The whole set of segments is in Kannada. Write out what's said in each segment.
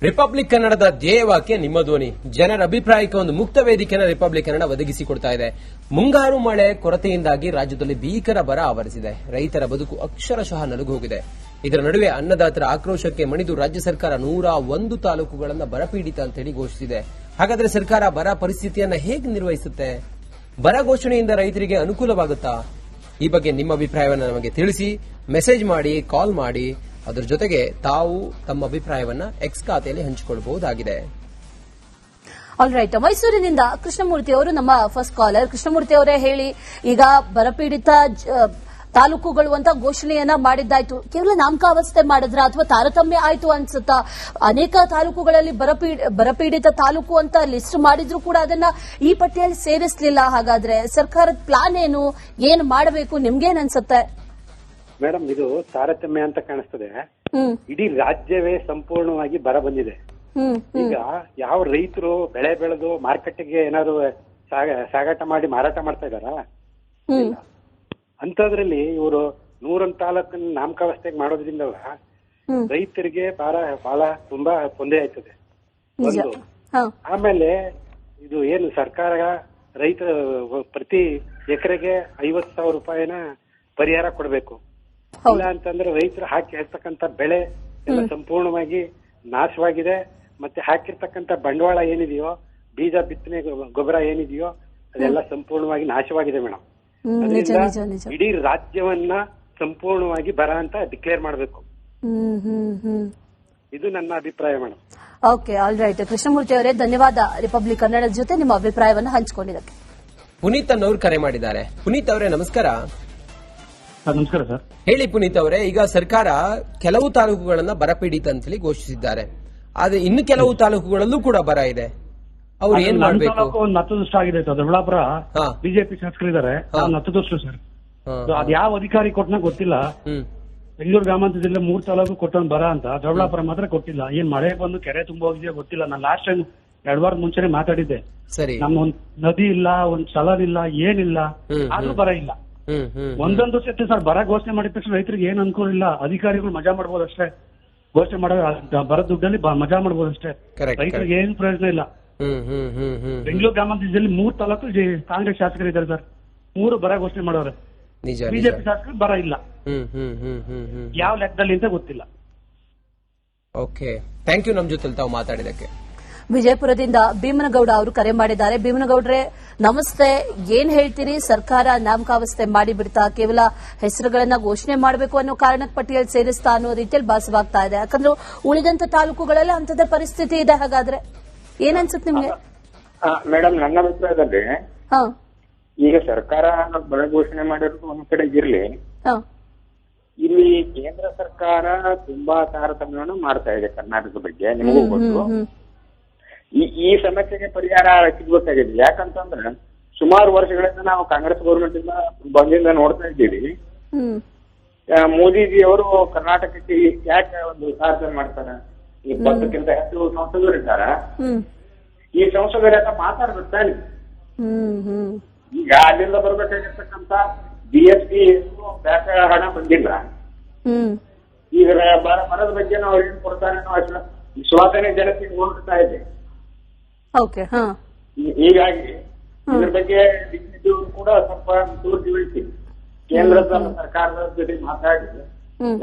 ರಿಪಬ್ಲಿಕ್ ಕನ್ನಡದ ಧ್ಯೇಯವಾಕ್ಯ ನಿಮ್ಮ ಧ್ವನಿ. ಜನರ ಅಭಿಪ್ರಾಯಕ್ಕೆ ಒಂದು ಮುಕ್ತ ವೇದಿಕೆಯನ್ನು ರಿಪಬ್ಲಿಕ್ ಕನ್ನಡ ಒದಗಿಸಿಕೊಡ್ತಾ ಇದೆ. ಮುಂಗಾರು ಮಳೆ ಕೊರತೆಯಿಂದಾಗಿ ರಾಜ್ಯದಲ್ಲಿ ಭೀಕರ ಬರ ಆವರಿಸಿದೆ. ರೈತರ ಬದುಕು ಅಕ್ಷರಶಃ ನಲುಗೋಗಿದೆ. ಇದರ ನಡುವೆ ಅನ್ನದಾತರ ಆಕ್ರೋಶಕ್ಕೆ ಮಣಿದು ರಾಜ್ಯ ಸರ್ಕಾರ 101 ತಾಲೂಕುಗಳನ್ನು ಬರಪೀಡಿತ ಅಂತ ಹೇಳಿ ಘೋಷಿಸಿದೆ. ಹಾಗಾದ್ರೆ ಸರ್ಕಾರ ಬರ ಪರಿಸ್ಥಿತಿಯನ್ನ ಹೇಗೆ ನಿರ್ವಹಿಸುತ್ತೆ? ಬರ ಘೋಷಣೆಯಿಂದ ರೈತರಿಗೆ ಅನುಕೂಲವಾಗುತ್ತಾ? ಈ ಬಗ್ಗೆ ನಿಮ್ಮ ಅಭಿಪ್ರಾಯವನ್ನು ನಮಗೆ ತಿಳಿಸಿ, ಮೆಸೇಜ್ ಮಾಡಿ, ಕಾಲ್ ಮಾಡಿ. ಅದರ ಜೊತೆಗೆ ತಾವು ತಮ್ಮ ಅಭಿಪ್ರಾಯವನ್ನ ಎಕ್ಸ್ ಖಾತೆಯಲ್ಲಿ ಹಂಚಿಕೊಳ್ಳಬಹುದಾಗಿದೆ. ಆಲ್ ರೈಟ್, ಮೈಸೂರಿನಿಂದ ಕೃಷ್ಣಮೂರ್ತಿ ಅವರು ನಮ್ಮ ಫಸ್ಟ್ ಕಾಲರ್. ಕೃಷ್ಣಮೂರ್ತಿ ಅವರೇ ಹೇಳಿ, ಈಗ ಬರಪೀಡಿತ ತಾಲೂಕುಗಳು ಅಂತ ಘೋಷಣೆಯನ್ನ ಮಾಡಿದ್ದಾಯ್ತು, ಕೇವಲ ನಾಮಕಾವಸ್ಥೆ ಮಾಡಿದ್ರ ಅಥವಾ ತಾರತಮ್ಯ ಆಯ್ತು ಅನ್ಸುತ್ತಾ? ಅನೇಕ ತಾಲೂಕುಗಳಲ್ಲಿ ಬರಪೀಡಿತ ತಾಲೂಕು ಅಂತ ಲಿಸ್ಟ್ ಮಾಡಿದ್ರು ಕೂಡ ಅದನ್ನ ಈ ಪಟ್ಟಿಯಲ್ಲಿ ಸೇರಿಸಲಿಲ್ಲ. ಹಾಗಾದ್ರೆ ಸರ್ಕಾರದ ಪ್ಲಾನ್ ಏನು ಮಾಡಬೇಕು, ನಿಮ್ಗೇನ್ ಅನ್ಸುತ್ತೆ? ಮೇಡಮ್, ಇದು ತಾರತಮ್ಯ ಅಂತ ಕಾಣಿಸ್ತದೆ. ಇಡೀ ರಾಜ್ಯವೇ ಸಂಪೂರ್ಣವಾಗಿ ಬರ ಬಂದಿದೆ. ಈಗ ಯಾವ ರೈತರು ಬೆಳೆ ಬೆಳೆದು ಮಾರ್ಕೆಟ್ಗೆ ಏನಾದ್ರು ಸಾಗಾಟ ಮಾಡಿ ಮಾರಾಟ ಮಾಡ್ತಾ ಇದಾರ? ಅಂತದ್ರಲ್ಲಿ ಇವರು 101 ತಾಲೂಕನ್ನ ನಾಮಕಾವಸ್ಥೆಗೆ ಮಾಡೋದ್ರಿಂದ ರೈತರಿಗೆ ಬಹಳ ತುಂಬಾ ತೊಂದರೆ ಆಯ್ತದೆ. ಒಂದು ಆಮೇಲೆ ಇದು ಏನು ಸರ್ಕಾರ ರೈತ ಪ್ರತಿ ಎಕರೆಗೆ 50,000 ರೂಪಾಯಿನ ಪರಿಹಾರ ಕೊಡಬೇಕು. ಇಲ್ಲ ಅಂತಂದ್ರೆ ರೈತರು ಹಾಕಿರ್ತಕ್ಕಂಥ ಬೆಳೆ ಎಲ್ಲ ಸಂಪೂರ್ಣವಾಗಿ ನಾಶವಾಗಿದೆ. ಮತ್ತೆ ಹಾಕಿರ್ತಕ್ಕಂಥ ಬಂಡವಾಳ ಏನಿದೆಯೋ, ಬೀಜ ಬಿತ್ತನೆ ಗೊಬ್ಬರ ಏನಿದೆಯೋ ಅದೆಲ್ಲ ಸಂಪೂರ್ಣವಾಗಿ ನಾಶವಾಗಿದೆ ಮೇಡಮ್. ಅದರಿಂದ ಇಡೀ ರಾಜ್ಯವನ್ನ ಸಂಪೂರ್ಣವಾಗಿ ಬರ ಅಂತ ಡಿಕ್ಲೇರ್ ಮಾಡಬೇಕು. ಇದು ನನ್ನ ಅಭಿಪ್ರಾಯ madam. Okay, all right. Krishnamurthy ಅವರೇ, ಧನ್ಯವಾದ ರಿಪಬ್ಲಿಕ್ ಕನ್ನಡದ ಜೊತೆ ನಿಮ್ಮ ಅಭಿಪ್ರಾಯವನ್ನು ಹಂಚಿಕೊಂಡಿದ್ದಕ್ಕೆ. ಪುನೀತ್ ಅನ್ನೋರು ಕರೆ ಮಾಡಿದ್ದಾರೆ. ಪುನೀತ್ ಅವರೇ ನಮಸ್ಕಾರ. ನಮಸ್ಕಾರ ಸರ್. ಹೇಳಿ ಪುನೀತ್ ಅವರೇ, ಈಗ ಸರ್ಕಾರ ಕೆಲವು ತಾಲೂಕುಗಳನ್ನ ಬರಪೀಡಿತ ಅಂತೇಳಿ ಘೋಷಿಸಿದ್ದಾರೆ. ಆದ್ರೆ ಇನ್ನು ಕೆಲವು ತಾಲೂಕುಗಳಲ್ಲೂ ಕೂಡ ಬರ ಇದೆ. ಅವ್ರು ಏನ್ ಮಾಡಬೇಕು? ಒಂದು 10 ವರ್ಷ ಆಗಿದೆ ಸರ್. ದೊಡ್ಡಬಳ್ಳಾಪುರ ಬಿಜೆಪಿ ಶಾಸಕರಿದ್ದಾರೆ, 10 ವರ್ಷ ಸರ್. ಅದ್ ಯಾವ ಅಧಿಕಾರಿ ಕೊಟ್ಟನ ಗೊತ್ತಿಲ್ಲ. ಬೆಂಗಳೂರು ಗ್ರಾಮಾಂತರ ಜಿಲ್ಲೆ 3 ತಾಲೂಕು ಕೊಟ್ಟೊಂದು ಬರ ಅಂತ, ದೊಡ್ಡಬಳ್ಳಾಪುರ ಮಾತ್ರ ಕೊಟ್ಟಿಲ್ಲ. ಏನ್ ಮಳೆ ಬಂದು ಕೆರೆ ತುಂಬ ಹೋಗಿದೆಯೋ ಗೊತ್ತಿಲ್ಲ. ನಾನು ಲಾಸ್ಟ್ ಟೈಮ್ 2 ವಾರದ ಮುಂಚೆನೆ ಮಾತಾಡಿದ್ದೆ. ಸರಿ, ನಮ್ಮ ಒಂದ್ ನದಿ ಇಲ್ಲ, ಒಂದ್ ಚಲನ್ ಇಲ್ಲ, ಏನಿಲ್ಲ, ಆದ್ರೂ ಬರ ಇಲ್ಲ. ಒಂದೊಂದು ಸತಿ ಸರ್ ಬರ ಘೋಷಣೆ ಮಾಡಿದ ತಕ್ಷಣ ರೈತರಿಗೆ ಏನ್ ಅನುಕೂಲ ಇಲ್ಲ. ಅಧಿಕಾರಿಗಳು ಮಜಾ ಮಾಡ್ಬೋದು ಅಷ್ಟೇ. ಘೋಷಣೆ ಮಾಡೋ ಬರ ದುಡ್ಡಲ್ಲಿ ಮಜಾ ಮಾಡ್ಬೋದು ಅಷ್ಟೇ. ರೈತರಿಗೆ ಏನ್ ಪ್ರಯೋಜನ ಇಲ್ಲ. ಬೆಂಗಳೂರು ಗ್ರಾಮಾಂತರ ಜಿಲ್ಲೆ 3 ತಾಲೂಕು ಕಾಂಗ್ರೆಸ್ ಶಾಸಕರಿದ್ದಾರೆ ಸರ್. 3 ಬರ ಘೋಷಣೆ ಮಾಡೋರೆ. ಬಿಜೆಪಿ ಶಾಸಕರು ಬರ ಇಲ್ಲ. ಯಾವ ಲೆಕ್ಕದಲ್ಲಿ ಅಂತ ಗೊತ್ತಿಲ್ಲ. ಓಕೆ, ಥ್ಯಾಂಕ್ ಯು ನಮ್ ಜೊತೆ ತಾವು ಮಾತಾಡಿದಕ್ಕೆ. ವಿಜಯಪುರದಿಂದ ಭೀಮನಗೌಡ ಅವರು ಕರೆ ಮಾಡಿದ್ದಾರೆ. ಭೀಮನಗೌಡ್ರೆ ನಮಸ್ತೆ, ಏನ್ ಹೇಳ್ತೀರಿ? ಸರ್ಕಾರ ನಾಮಕಾವಸ್ಥೆ ಮಾಡಿ ಬಿಡ್ತಾ, ಕೇವಲ ಹೆಸರುಗಳನ್ನ ಘೋಷಣೆ ಮಾಡಬೇಕು ಅನ್ನೋ ಕಾರಣಕ್ಕೆ ಪಟ್ಟಿಯಲ್ಲಿ ಸೇರಿಸ್ತಾ ಅನ್ನೋ ರೀತಿಯಲ್ಲಿ ಭಾಸವಾಗ್ತಾ ಇದೆ. ಯಾಕಂದ್ರೆ ಉಳಿದಂತ ತಾಲೂಕುಗಳೆಲ್ಲ ಅಂತದ ಪರಿಸ್ಥಿತಿ ಇದೆ. ಹಾಗಾದ್ರೆ ಏನನ್ಸುತ್ತೆ ನಿಮ್ಗೆ? ಮೇಡಮ್, ನನ್ನ ಅಭಿಪ್ರಾಯದಲ್ಲಿ ಈಗ ಸರ್ಕಾರ ಬರ ಘೋಷಣೆ ಮಾಡಿರೋದು ಒಂದ್ ಕಡೆ ಇರ್ಲಿ, ಇಲ್ಲಿ ಕೇಂದ್ರ ಸರ್ಕಾರ ತುಂಬಾ ತಾರತಮ್ಯವನ್ನು ಮಾಡ್ತಾ ಇದೆ ಕರ್ನಾಟಕದ ಬಗ್ಗೆ. ನಿಮಗೂ ಗೊತ್ತು. ಈ ಸಮಸ್ಯೆಗೆ ಪರಿಹಾರ ಸಿಗ್ಬೇಕಾಗಿದೆ. ಯಾಕಂತಂದ್ರೆ ಸುಮಾರು ವರ್ಷಗಳಿಂದ ನಾವು ಕಾಂಗ್ರೆಸ್ ಗೌರ್ಮೆಂಟ್ ಇಂದ ಬಂದಿಂದ ನೋಡ್ತಾ ಇದ್ದೀವಿ. ಮೋದಿಜಿ ಅವರು ಕರ್ನಾಟಕಕ್ಕೆ ಯಾಕೆ ಒಂದು ತಾರತಮ್ಯ ಮಾಡ್ತಾರೆ? 20ಕ್ಕಿಂತ ಹೆಚ್ಚು ಸಂಸದರು ಇದ್ದಾರೆ. ಈ ಸಂಸದರೆಲ್ಲ ಮಾತಾಡ್ಬೇಕು ತಾನೆ. ಈಗ ಅಲ್ಲಿಂದ ಬರ್ಬೇಕಾಗಿರ್ತಕ್ಕಂತ BSP ಹಣ ಬಂದಿಲ್ಲ. ಈಗ ಬರದ ಬಗ್ಗೆ ನಾವು ಏನ್ ಕೊಡ್ತಾರೆ ಅನ್ನೋ ವಿಶ್ವಾಸನೆ ಜನತೆಗೆ ಹೋಗ್ತಾ ಇದೆ. ಹೀಗಾಗಿ ಇದ್ರ ಬಗ್ಗೆ ಕೂಡ ಸ್ವಲ್ಪ ತಿಳಿಸಿ ಕೇಂದ್ರದ ಸರ್ಕಾರದ ಜೊತೆ ಮಾತಾಡಿ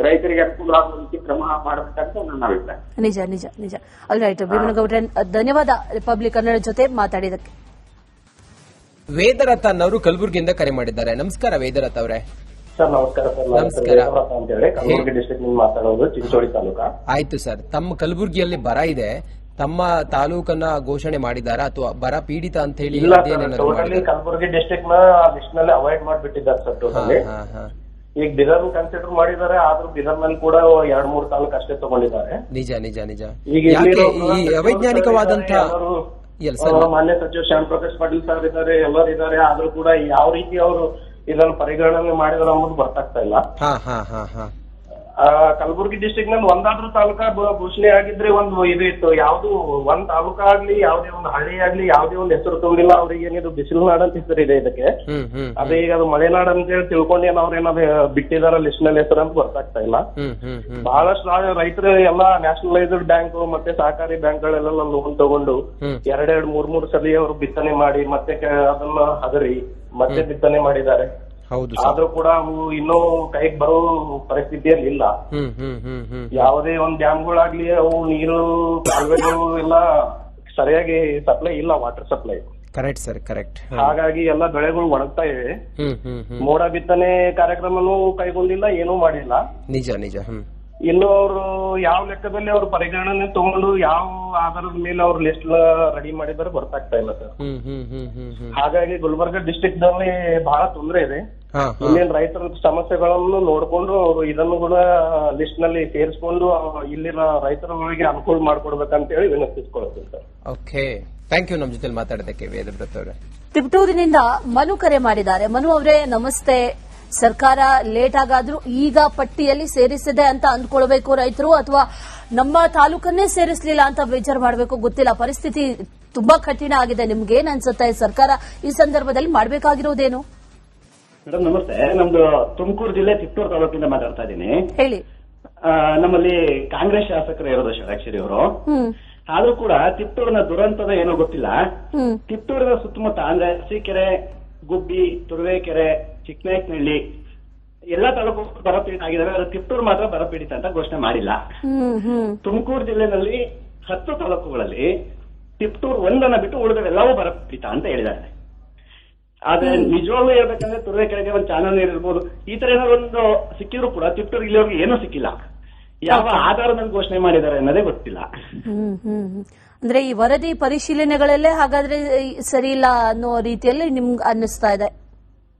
ರೈತರಿಗೆ ಅನುಕೂಲ ಆಗುವ ರೀತಿ ಕ್ರಮ ಮಾಡಬೇಕಂತ ನನ್ನ ಅಭಿಪ್ರಾಯ. ನಿಜ ನಿಜ ನಿಜ. ಆಲ್ ರೈಟ್, ಭೀಮನಗೌಡ್ರೆ ಧನ್ಯವಾದ ರಿಪಬ್ಲಿಕ್ ಕನ್ನಡ ಜೊತೆ ಮಾತಾಡಿದಕ್ಕೆ. ವೇದರಥನ್ ಅವರು ಕಲಬುರಗಿಯಿಂದ ಕರೆ ಮಾಡಿದ್ದಾರೆ. ನಮಸ್ಕಾರ ವೇದರಥ್ ಅವರೇ. ಸರ್ ನಮಸ್ಕಾರ ಸರ್. ನಮಸ್ಕಾರ. ಕಲಬುರಗಿ ಡಿಸ್ಟ್ರಿಕ್ಟ್ ನಿಂದ ಮಾತಾಡೋದು, ಚಿಂಚೋಳಿ ತಾಲೂಕಾ. ಆಯ್ತು ಸರ್, ತಮ್ಮ ಕಲಬುರಗಿಯಲ್ಲಿ ಬರ ಇದೆ. ತಮ್ಮ ತಾಲೂಕನ್ನ ಘೋಷಣೆ ಮಾಡಿದಾರಾ ಅಥವಾ ಬರ ಪೀಡಿತ ಅಂತ ಹೇಳಿ? ಕಲಬುರಗಿ ಡಿಸ್ಟ್ರಿಕ್ಟ್ ನ ಲಿಸ್ಟ್ ನಲ್ಲಿ ಅವಾಯ್ಡ್ ಮಾಡಿಬಿಟ್ಟಿದ್ದಾರೆ ಸರ್ ಟೋಟಲಿ. ಈಗ ಬಿದರ್ ಕನ್ಸಿಡರ್ ಮಾಡಿದ್ದಾರೆ, ಆದ್ರೂ ಬಿದರ್ ನಲ್ಲಿ ಕೂಡ 2-3 ತಾಲೂಕು ಅಷ್ಟೇ ತಗೊಂಡಿದ್ದಾರೆ. ನಿಜ ನಿಜ ನಿಜ. ಈಗ ಈ ಅವೈಜ್ಞಾನಿಕವಾದಂತಹ ಮಾನ್ಯ ಸಚಿವ ಶ್ಯಾಮ್ ಪ್ರಕಾಶ್ ಪಾಟೀಲ್ ಸರ್ ಇದ್ದಾರೆ, ಎಲ್ಲರೂ ಇದ್ದಾರೆ. ಆದ್ರೂ ಕೂಡ ಯಾವ ರೀತಿ ಅವರು ಇದನ್ನು ಪರಿಗಣನೆ ಮಾಡಿದ್ರು ಅನ್ನೋದು ಗೊತ್ತಾಗ್ತಾ ಇಲ್ಲ. ಕಲಬುರಗಿ ಡಿಸ್ಟ್ರಿಕ್ಟ್ ನಲ್ಲಿ ಒಂದಾದ್ರೂ ತಾಲೂಕಾ ಘೋಷಣೆ ಆಗಿದ್ರೆ ಒಂದು ಇದು ಇತ್ತು. ಯಾವ್ದು ಒಂದ್ ತಾಲೂಕಾ ಆಗ್ಲಿ, ಯಾವ್ದೇ ಒಂದು ಹಳ್ಳಿ ಆಗ್ಲಿ, ಯಾವ್ದೇ ಒಂದು ಹೆಸರು ತುಂಬಿಲ್ಲ. ಅವ್ರಿಗೆ ಏನಿದು ಬಿಸಿಲು ನಾಡ್ ಅಂತ ಹೆಸರು ಇದೆ ಇದಕ್ಕೆ. ಅದೇ ಈಗ ಅದು ಮಲೆನಾಡ್ ಅಂತ ಹೇಳಿ ತಿಳ್ಕೊಂಡೇನು ಅವ್ರೇನಾದ್ರು ಬಿಟ್ಟಿದಾರ ಲಿಸ್ಟ್ ನಲ್ಲಿ ಹೆಸರು ಅಂತ ಗೊತ್ತಾಗ್ತಾ ಇಲ್ಲ. ಬಹಳಷ್ಟು ರೈತರು ಎಲ್ಲಾ ನ್ಯಾಷನಲೈಸ್ಡ್ ಬ್ಯಾಂಕ್ ಮತ್ತೆ ಸಹಕಾರಿ ಬ್ಯಾಂಕ್ ಗಳೆಲ್ಲ ಲೋನ್ ತಗೊಂಡು 2-3 ಸಲ ಅವರು ಬಿತ್ತನೆ ಮಾಡಿ ಮತ್ತೆ ಅದನ್ನ ಹದರಿ ಮತ್ತೆ ಬಿತ್ತನೆ ಮಾಡಿದ್ದಾರೆ. ಆದ್ರೂ ಕೂಡ ಅವು ಇನ್ನೂ ಕೈಗೆ ಬರೋ ಪರಿಸ್ಥಿತಿಯಲ್ಲಿ ಇಲ್ಲ. ಯಾವುದೇ ಒಂದ್ ಡ್ಯಾಮ್ಗಳಾಗ್ಲಿ ಅವು ನೀರು ಕಾಲುವೆಗಳು ಎಲ್ಲ ಸರಿಯಾಗಿ ಸಪ್ಲೈ ಇಲ್ಲ, water supply. Correct sir, correct. ಹಾಗಾಗಿ ಎಲ್ಲ ಬೆಳೆಗಳು ಒಣಗ್ತಾ ಇವೆ. ಮೋಡ ಬಿತ್ತನೆ ಕಾರ್ಯಕ್ರಮನೂ ಕೈಗೊಂಡಿಲ್ಲ, ಏನೂ ಮಾಡಿಲ್ಲ. ನಿಜ ನಿಜ. ಇನ್ನು ಅವರು ಯಾವ ಲೆಕ್ಕದಲ್ಲಿ ಅವರು ಪರಿಗಣನೆ ತಗೊಂಡು ಯಾವ ಆಧಾರದ ಮೇಲೆ ಅವ್ರ ಲಿಸ್ಟ್ ರೆಡಿ ಮಾಡಿದಾರೆ ಗೊತ್ತಾಗ್ತಾ ಇಲ್ಲ ಸರ್. ಹಾಗಾಗಿ ಗುಲ್ಬರ್ಗ ಡಿಸ್ಟ್ರಿಕ್ಟ್ ನಲ್ಲಿ ಬಹಳ ತೊಂದರೆ ಇದೆ. ಇಲ್ಲಿನ ರೈತರ ಸಮಸ್ಯೆಗಳನ್ನು ನೋಡ್ಕೊಂಡು ಅವರು ಇದನ್ನು ಕೂಡ ಲಿಸ್ಟ್ ನಲ್ಲಿ ಸೇರಿಸ್ಕೊಂಡು ಇಲ್ಲಿನ ರೈತರಿಗೆ ಅನುಕೂಲ ಮಾಡ್ಕೊಡ್ಬೇಕಂತ ಹೇಳಿ ವಿನಂತಿಸ್ಕೊಳ್ತೀನಿ ಸರ್. ಓಕೆ, ಥ್ಯಾಂಕ್ ಯು ನಮ್ಮ ಜೊತೆ ಮಾತಾಡೋದಕ್ಕೆ ವೇದವ್ರತ್ ಅವರೇ. ತಿಪಟೂರಿನಿಂದ ಮನು ಕರೆ ಮಾಡಿದ್ದಾರೆ. ಮನು ಅವರೇ ನಮಸ್ತೆ. ಸರ್ಕಾರ ಲೇಟ್ ಆಗಾದ್ರೂ ಈಗ ಪಟ್ಟಿಯಲ್ಲಿ ಸೇರಿಸಿದೆ ಅಂತ ಅಂದ್ಕೊಳ್ಬೇಕು ರೈತರು, ಅಥವಾ ನಮ್ಮ ತಾಲೂಕನ್ನೇ ಸೇರಿಸಲಿಲ್ಲ ಅಂತ ಬೇಜಾರು ಮಾಡಬೇಕು, ಗೊತ್ತಿಲ್ಲ. ಪರಿಸ್ಥಿತಿ ತುಂಬಾ ಕಠಿಣ ಆಗಿದೆ. ನಿಮ್ಗೆ ಏನ್ ಅನ್ಸುತ್ತೆ ಸರ್ಕಾರ ಈ ಸಂದರ್ಭದಲ್ಲಿ ಮಾಡಬೇಕಾಗಿರೋದೇನು? ಮೇಡಮ್ ನಮಸ್ತೆ. ನಮ್ದು ತುಮಕೂರು ಜಿಲ್ಲೆ ತಿಪ್ಟೂರು ತಾಲೂಕಿಂದ ಮಾತಾಡ್ತಾ ಇದ್ದೀನಿ. ಹೇಳಿ. ನಮ್ಮಲ್ಲಿ ಕಾಂಗ್ರೆಸ್ ಶಾಸಕರು ಇರೋದು ಷಡಾಕ್ಷರಿ ಅವರು. ಆದ್ರೂ ಕೂಡ ತಿಪ್ಟೂರಿನ ದುರಂತದ ಏನೋ ಗೊತ್ತಿಲ್ಲ. ತಿಪ್ಟೂರಿನ ಸುತ್ತಮುತ್ತ ಅಂದ್ರೆ ಅರಸೀಕೆರೆ, ಗುಬ್ಬಿ, ತುರುವೇಕೆರೆ, ಚಿಕ್ಕನಾಯಕನಹಳ್ಳಿ ಎಲ್ಲ ತಾಲೂಕು ಬರಪೀಡಿತ ಆಗಿದ್ದಾವೆ. ಅದು ತಿಪ್ಟೂರು ಮಾತ್ರ ಬರಪೀಡಿತ ಅಂತ ಘೋಷಣೆ ಮಾಡಿಲ್ಲ. ತುಮಕೂರು ಜಿಲ್ಲೆನಲ್ಲಿ 10 ತಾಲೂಕುಗಳಲ್ಲಿ ತಿಪ್ಟೂರು ಒಂದನ್ನ ಬಿಟ್ಟು ಉಳಿದವೆಲ್ಲವೂ ಬರಪೀಡಿತ ಅಂತ ಹೇಳಿದ್ದಾರೆ. ಆದ್ರೆ ನಿಜವಾಗ್ಲೂ ಹೇಳ್ಬೇಕಂದ್ರೆ ತುರುವೇಕೆರೆಗೆ ಒಂದು ಚಾನಲ್ ನೀರು ಇರ್ಬೋದು, ಈ ತರ ಏನಾದ್ರು ಒಂದು ಸಿಕ್ಕಿದ್ರು ಕೂಡ ತಿಪ್ಟೂರು ಇಲ್ಲಿವರೆಗೂ ಏನೂ ಸಿಕ್ಕಿಲ್ಲ. ಯಾವ ಆಧಾರದ ಮೇಲೆ ಘೋಷಣೆ ಮಾಡಿದ್ದಾರೆ ಅನ್ನೋದೇ ಗೊತ್ತಿಲ್ಲ. ಅಂದ್ರೆ ಈ ವರದಿ ಪರಿಶೀಲನೆಗಳಲ್ಲೇ ಹಾಗಾದ್ರೆ ಸರಿ ಇಲ್ಲ ಅನ್ನೋ ರೀತಿಯಲ್ಲಿ ನಿಮ್ಗೆ ಅನ್ನಿಸ್ತಾ ಇದೆ?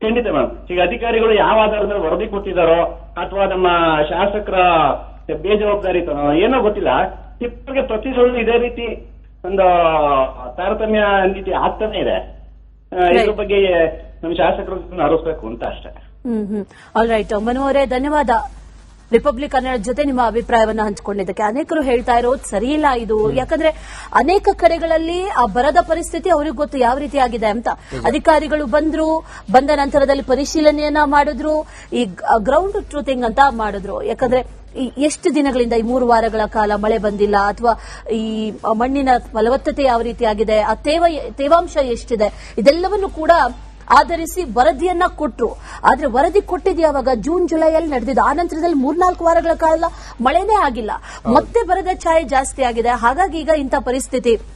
ಖಂಡಿತ ಮೇಡಮ್. ಈಗ ಅಧಿಕಾರಿಗಳು ಯಾವ ಆಧಾರದ ಮೇಲೆ ವರದಿ ಕೊಟ್ಟಿದ್ದಾರೋ ಅಥವಾ ನಮ್ಮ ಶಾಸಕರ ಬೇಜವಾಬ್ದಾರಿತನೋ ಏನೋ ಗೊತ್ತಿಲ್ಲ, ತಿಪ್ಪಗೆ ಪ್ರತಿ ಸಲ ಇದೇ ರೀತಿ ಒಂದು ತಾರತಮ್ಯ ನೀತಿ ಆಗ್ತಾನೆ ಇದೆ. ಇದ್ರ ಬಗ್ಗೆ ನಮ್ಮ ಶಾಸಕರು ಆರೋಪಿಸಬೇಕು ಅಂತ ಅಷ್ಟೇ. All right. ಮನು ಅವರೇ ಧನ್ಯವಾದ. ರಿಪಬ್ಲಿಕ್ ಕನ್ನಡ ಜೊತೆ ನಿಮ್ಮ ಅಭಿಪ್ರಾಯವನ್ನು ಹಂಚಿಕೊಂಡಿದ್ದಕ್ಕೆ. ಅನೇಕರು ಹೇಳ್ತಾ ಇರೋದು ಸರಿಯಿಲ್ಲ ಇದು, ಯಾಕಂದ್ರೆ ಅನೇಕ ಕಡೆಗಳಲ್ಲಿ ಆ ಬರದ ಪರಿಸ್ಥಿತಿ ಅವ್ರಿಗೆ ಗೊತ್ತು ಯಾವ ರೀತಿ ಆಗಿದೆ ಅಂತ. ಅಧಿಕಾರಿಗಳು ಬಂದ ನಂತರದಲ್ಲಿ ಪರಿಶೀಲನೆಯನ್ನ ಮಾಡಿದ್ರು, ಈ ಗ್ರೌಂಡ್ ಟ್ರೂತಿಂಗ್ ಅಂತ ಮಾಡಿದ್ರು. ಯಾಕಂದ್ರೆ ಎಷ್ಟು ದಿನಗಳಿಂದ ಈ 3 ವಾರಗಳ ಕಾಲ ಮಳೆ ಬಂದಿಲ್ಲ, ಅಥವಾ ಈ ಮಣ್ಣಿನ ಫಲವತ್ತತೆ ಯಾವ ರೀತಿ ಆಗಿದೆ, ಆ ತೇವಾಂಶ ಎಷ್ಟಿದೆ, ಇದೆಲ್ಲವನ್ನು ಕೂಡ ಆಧರಿಸಿ ವರದಿಯನ್ನ ಕೊಟ್ರು. ಆದ್ರೆ ವರದಿ ಕೊಟ್ಟಿದ್ದು ಯಾವಾಗ? ಜೂನ್ ಜುಲೈಯಲ್ಲಿ ನಡೆದಿದ್ದು. ಆ ನಂತರದಲ್ಲಿ 3-4 ವಾರಗಳ ಕಾಲ ಮಳೆನೇ ಆಗಿಲ್ಲ. ಮತ್ತೆ ಬರದ ಛಾಯೆ ಜಾಸ್ತಿ ಆಗಿದೆ. ಹಾಗಾಗಿ ಈಗ ಇಂಥ ಪರಿಸ್ಥಿತಿ